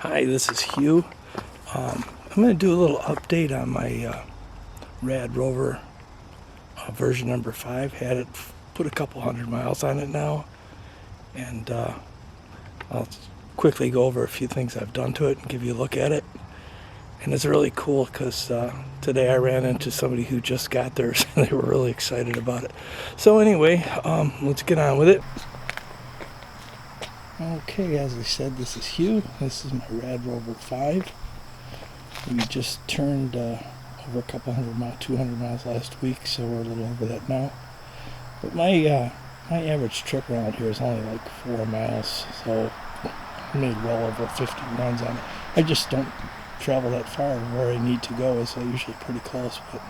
Hi, this is Hugh. I'm going to do a little update on my RadRover version number 5. Had it put a couple hundred miles on it now, and I'll quickly go over a few things I've done to it and give you a look at it. And it's really cool because today I ran into somebody who just got theirs and they were really excited about it. So anyway, let's get on with it. Okay, as I said, this is Hugh. This is my RadRover 5. We just turned over a couple hundred miles, 200 miles last week, so we're a little over that now. But my average trip around here is only like 4 miles, so I made well over 50 runs on it. I just don't travel that far. Where I need to go is usually pretty close, but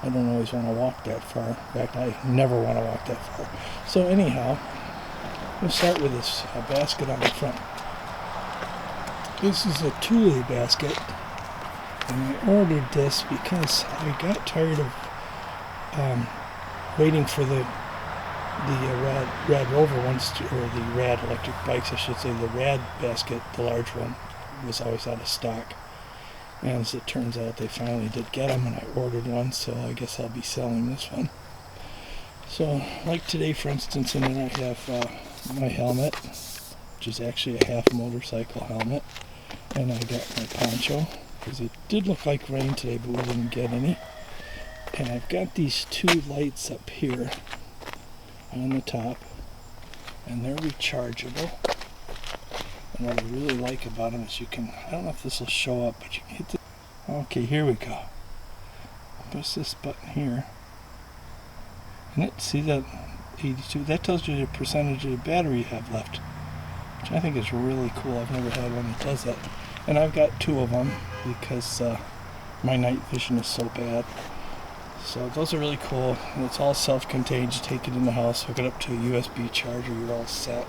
I don't always want to walk that far. In fact, I never want to walk that far. So anyhow, we'll start with this basket on the front. This is a Thule basket, and I ordered this because I got tired of waiting for the RadRover ones, or the Rad electric bikes, I should say. The Rad basket, the large one, was always out of stock. And as it turns out, they finally did get them, and I ordered one, so I guess I'll be selling this one. So, like today, for instance, and then I have my helmet, which is actually a half motorcycle helmet, and I got my poncho, because it did look like rain today, but we didn't get any. And I've got these two lights up here on the top, and they're rechargeable. And what I really like about them is you can, I don't know if this will show up, but you can hit the, okay, here we go. Press this button here. And see that 82, that tells you the percentage of the battery you have left, which I think is really cool. I've never had one that does that. And I've got 2 of them because my night vision is so bad. So those are really cool. And it's all self-contained. Just take it in the house, hook it up to a USB charger, you're all set.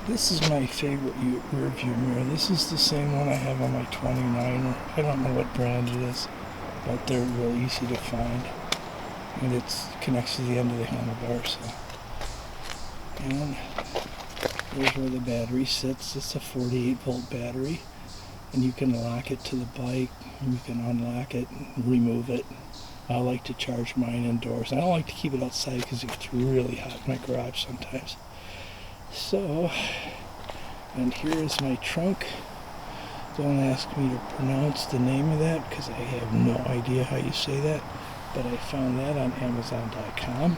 This is my favorite rear view mirror. This is the same one I have on my 29er. I don't know what brand it is, but they're really easy to find. And it connects to the end of the handlebar. So. And here's where the battery sits. It's a 48 volt battery, and you can lock it to the bike, and you can unlock it and remove it. I like to charge mine indoors. I don't like to keep it outside because it gets really hot in my garage sometimes. So, and here is my trunk. Don't ask me to pronounce the name of that because I have no idea how you say that. But I found that on Amazon.com.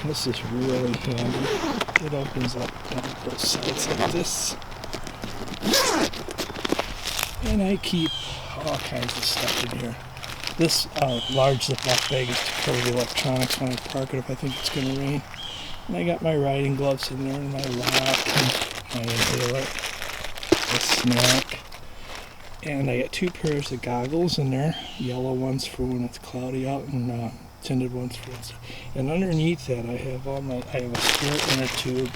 This is really handy. It opens up on both sides like this. And I keep all kinds of stuff in here. This large Ziploc bag is to cover the electronics when I park it if I think it's going to rain. And I got my riding gloves in there, and my lock, and my inhaler, a snack. And I got 2 pairs of goggles in there, yellow ones for when it's cloudy out, and tinted ones for inside. And underneath that, I have I have a spare inner tube,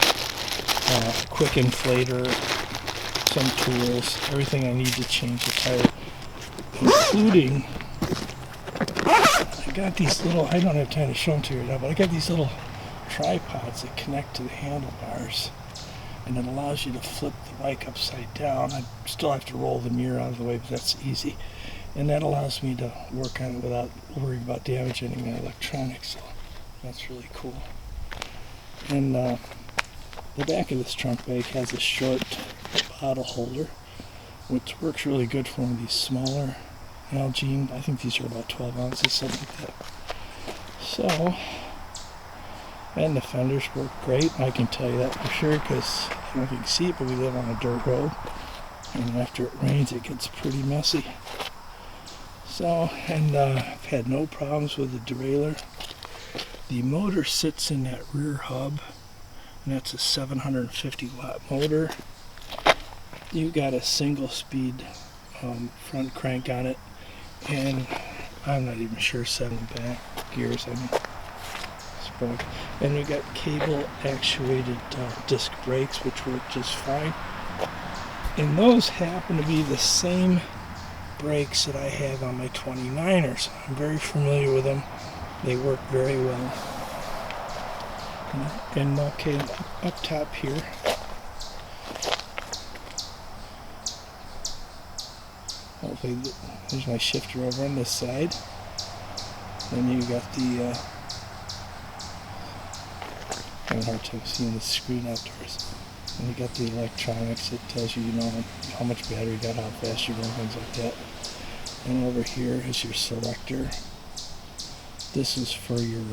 quick inflator, some tools, everything I need to change the tire, including I got these little. I don't have time to show them to you right now, but I got these little tripods that connect to the handlebars. And it allows you to flip the bike upside down. I still have to roll the mirror out of the way, but that's easy. And that allows me to work on it without worrying about damaging my electronics. So that's really cool. And the back of this trunk bag has a short bottle holder, which works really good for one of these smaller Algene. I think these are about 12 ounces, something like that. So, and the fenders work great. I can tell you that for sure because I don't know if you can see it, but we live on a dirt road, and after it rains it gets pretty messy. So, and I've had no problems with the derailleur. The motor sits in that rear hub, and that's a 750 watt motor. You've got a single speed front crank on it, and I'm not even sure 7 back gears. I mean, and we got cable actuated disc brakes, which work just fine. And those happen to be the same brakes that I have on my 29ers. I'm very familiar with them. They work very well. And okay, up top here, Hopefully, there's my shifter over on this side. Then you got the, I have a hard time seeing the screen outdoors. And you got the electronics that tells you, how much battery you got, how fast you're going, things like that. And over here is your selector. This is for your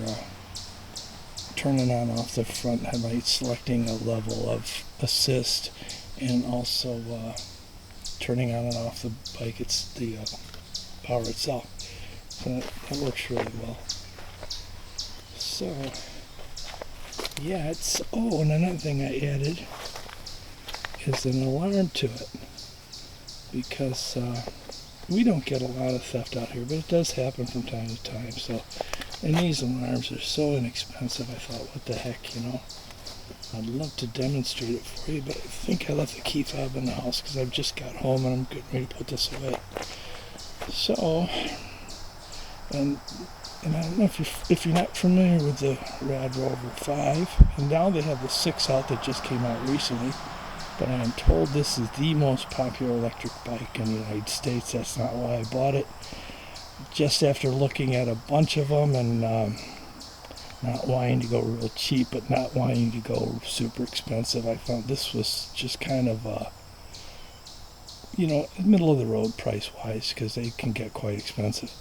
turning on off the front headlight, selecting a level of assist, and also turning on and off the bike. It's the power itself. So that works really well. So, yeah, and another thing I added is an alarm to it, because we don't get a lot of theft out here, but it does happen from time to time. So, and these alarms are so inexpensive, I thought, what the heck, I'd love to demonstrate it for you, but I think I left the key fob in the house because I've just got home and I'm getting ready to put this away. So, and I don't know if you're not familiar with the RadRover 5, and now they have the 6 out that just came out recently, but I am told this is the most popular electric bike in the United States. That's not why I bought it. Just after looking at a bunch of them and not wanting to go real cheap, but not wanting to go super expensive, I found this was just kind of, middle of the road price-wise, because they can get quite expensive.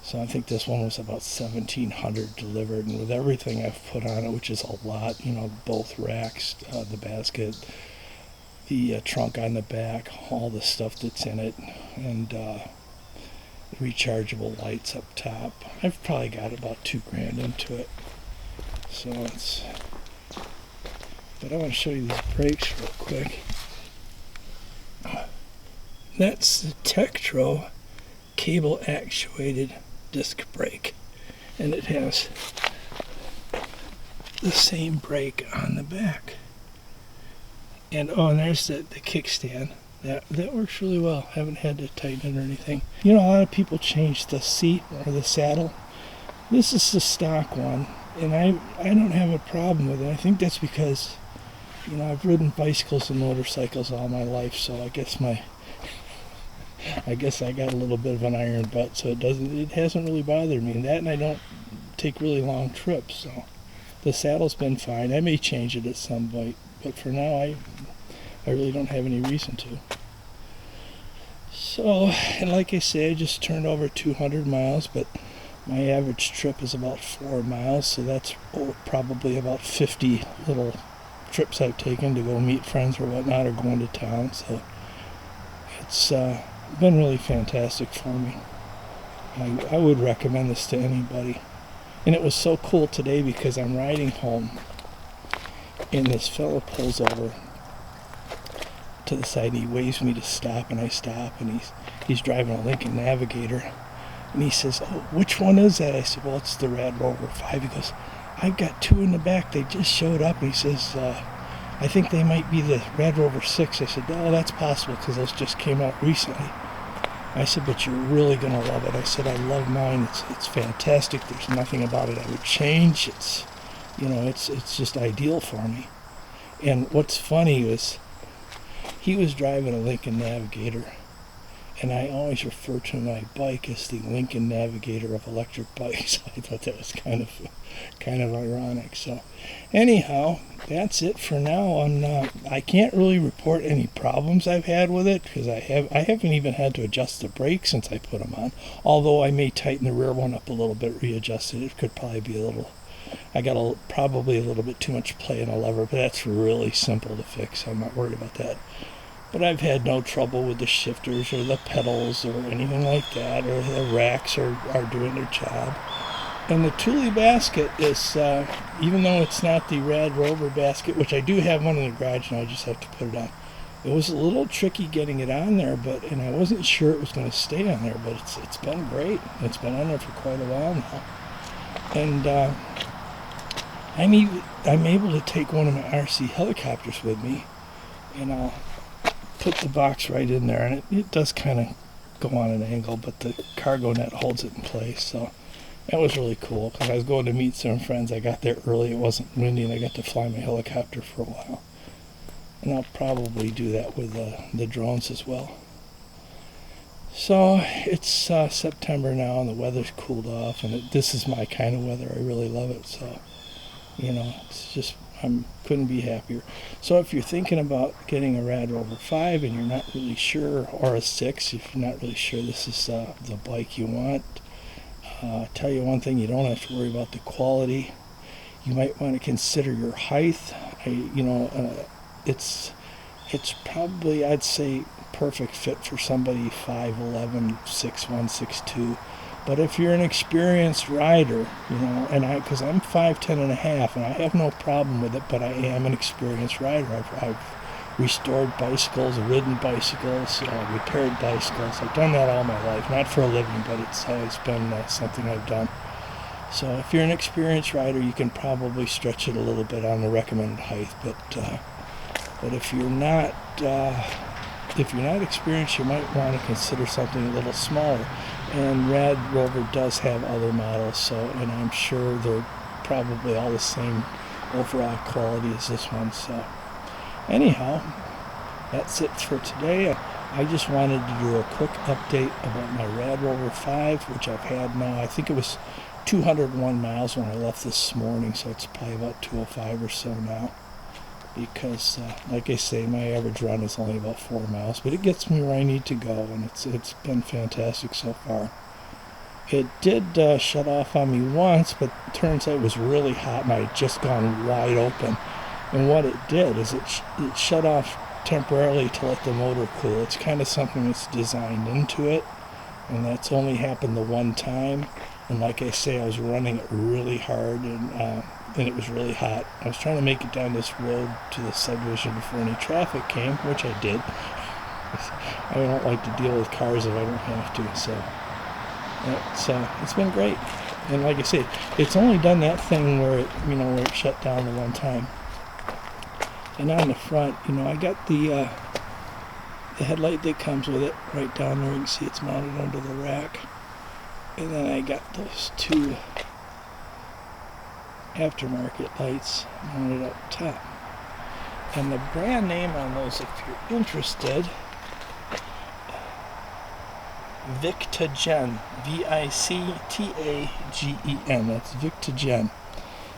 So I think this one was about $1,700 delivered, and with everything I've put on it, which is a lot, both racks, the basket, the trunk on the back, all the stuff that's in it, and rechargeable lights up top. I've probably got about $2,000 into it. So but I want to show you these brakes real quick. That's the Tektro cable actuated disc brake, and it has the same brake on the back. And there's the kickstand. That works really well. Haven't had to tighten it or anything. A lot of people change the seat or the saddle. This is the stock one, and I don't have a problem with it. I think that's because, I've ridden bicycles and motorcycles all my life, so I guess I got a little bit of an iron butt, so it hasn't really bothered me. And I don't take really long trips, so the saddle's been fine. I may change it at some point, but for now I really don't have any reason to. So, and like I say, I just turned over 200 miles, but my average trip is about 4 miles, so that's probably about 50 little trips I've taken to go meet friends or whatnot, or going to town. So it's been really fantastic for me. I would recommend this to anybody. And it was so cool today because I'm riding home, and this fellow pulls over to the side, and he waves me to stop, and I stop, and he's driving a Lincoln Navigator, and he says, "Oh, which one is that?" I said, "Well, it's the RadRover 5. He goes, "I've got 2 in the back. They just showed up." And he says, "I think they might be the RadRover 6. I said, "Oh, that's possible because those just came out recently." I said, "But you're really going to love it." I said, "I love mine. It's fantastic. There's nothing about it I would change. It's just ideal for me." And what's funny is, he was driving a Lincoln Navigator, and I always refer to my bike as the Lincoln Navigator of electric bikes. I thought that was kind of ironic. So anyhow, that's it for now. I can't really report any problems I've had with it, because I haven't even had to adjust the brakes since I put them on. Although I may tighten the rear one up a little bit, readjust it. It could probably be I got probably a little bit too much play in a lever, but that's really simple to fix. I'm not worried about that. But I've had no trouble with the shifters or the pedals or anything like that, or the racks are doing their job. And the Thule basket is, even though it's not the RadRover basket, which I do have one in the garage and I just have to put it on. It was a little tricky getting it on there, and I wasn't sure it was going to stay on there, but it's been great. It's been on there for quite a while now. And I'm able to take one of my RC helicopters with me, and I'll put the box right in there, and it does kind of go on an angle, but the cargo net holds it in place. So that was really cool, because I was going to meet some friends. I got there early, it wasn't windy, and I got to fly my helicopter for a while. And I'll probably do that with the drones as well. So it's September now, and the weather's cooled off, and this is my kind of weather. I really love it. So, it's just couldn't be happier. So if you're thinking about getting a RadRover 5 and you're not really sure, or a 6, if you're not really sure this is the bike you want, tell you one thing: you don't have to worry about the quality. You might want to consider your height. It's probably, I'd say, perfect fit for somebody 5'11", 6'1", 6'2". But if you're an experienced rider, because I'm 5'10" and a half, and I have no problem with it, but I am an experienced rider. I've restored bicycles, ridden bicycles, repaired bicycles. I've done that all my life, not for a living, but it's always been something I've done. So if you're an experienced rider, you can probably stretch it a little bit on the recommended height. But if you're not experienced, you might want to consider something a little smaller. And RadRover does have other models, and I'm sure they're probably all the same overall quality as this one. So anyhow, that's it for today. I just wanted to do a quick update about my RadRover 5, which I've had now. I think it was 201 miles when I left this morning, so it's probably about 205 or so now. Because, like I say, my average run is only about 4 miles, but it gets me where I need to go, and it's been fantastic so far. It did shut off on me once, but it turns out it was really hot, and I had just gone wide open. And what it did is it shut off temporarily to let the motor cool. It's kind of something that's designed into it, and that's only happened the one time. And like I say, I was running it really hard, and it was really hot. I was trying to make it down this road to the subdivision before any traffic came, which I did. I don't like to deal with cars if I don't have to, so it's been great. And like I say, it's only done that thing where it shut down the one time. And on the front, I got the headlight that comes with it right down there. You can see it's mounted under the rack. And then I got those two aftermarket lights mounted up top. And the brand name on those, if you're interested, Victagen, Victagen. That's Victagen.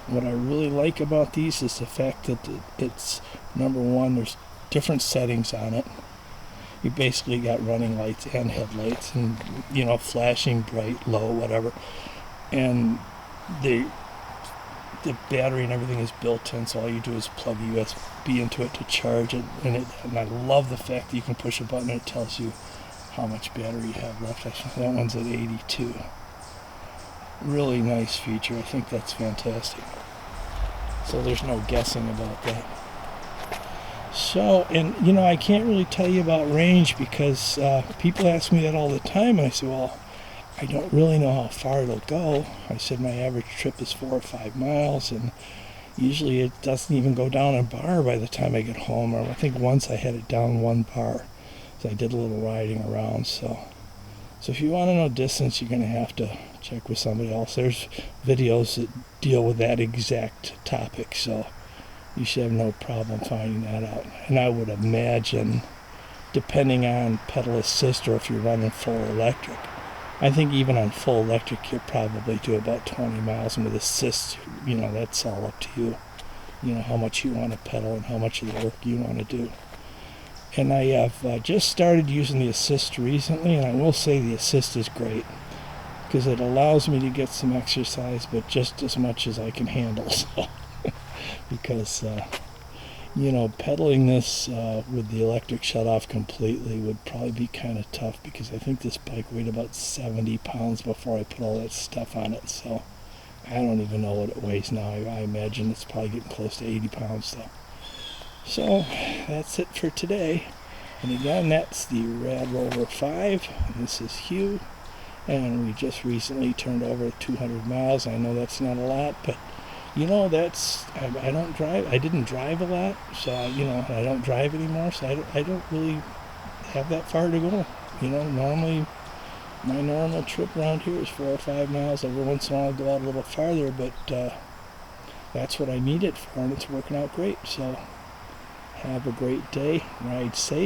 What I really like about these is the fact that it's, number one, there's different settings on it. You basically got running lights and headlights, and flashing, bright, low, whatever. And the battery and everything is built in, so all you do is plug a USB into it to charge it. And I love the fact that you can push a button and it tells you how much battery you have left. That one's at 82. Really nice feature. I think that's fantastic. So there's no guessing about that. So, and I can't really tell you about range because people ask me that all the time, and I say, well, I don't really know how far it'll go. I said my average trip is 4 or 5 miles, and usually it doesn't even go down a bar by the time I get home. Or I think once I had it down 1 bar, so I did a little riding around. So if you want to know distance, you're going to have to check with somebody else. There's videos that deal with that exact topic, so you should have no problem finding that out. And I would imagine, depending on pedal assist or if you're running full electric, I think even on full electric you'll probably do about 20 miles. And with assist, that's all up to you. How much you want to pedal and how much of the work you want to do. And I have just started using the assist recently, and I will say the assist is great because it allows me to get some exercise, but just as much as I can handle. So. Because pedaling this with the electric shut off completely would probably be kind of tough, because I think this bike weighed about 70 pounds before I put all that stuff on it. So I don't even know what it weighs now. I imagine it's probably getting close to 80 pounds though. So that's it for today. And again, that's the RadRover 5. And this is Hugh. And we just recently turned over 200 miles. I know that's not a lot, but I don't drive. I didn't drive a lot, so I don't drive anymore, so I don't really have that far to go. Normally my normal trip around here is 4 or 5 miles. Every once in a while I'll go out a little farther, but that's what I need it for, and it's working out great. So have a great day. Ride safe.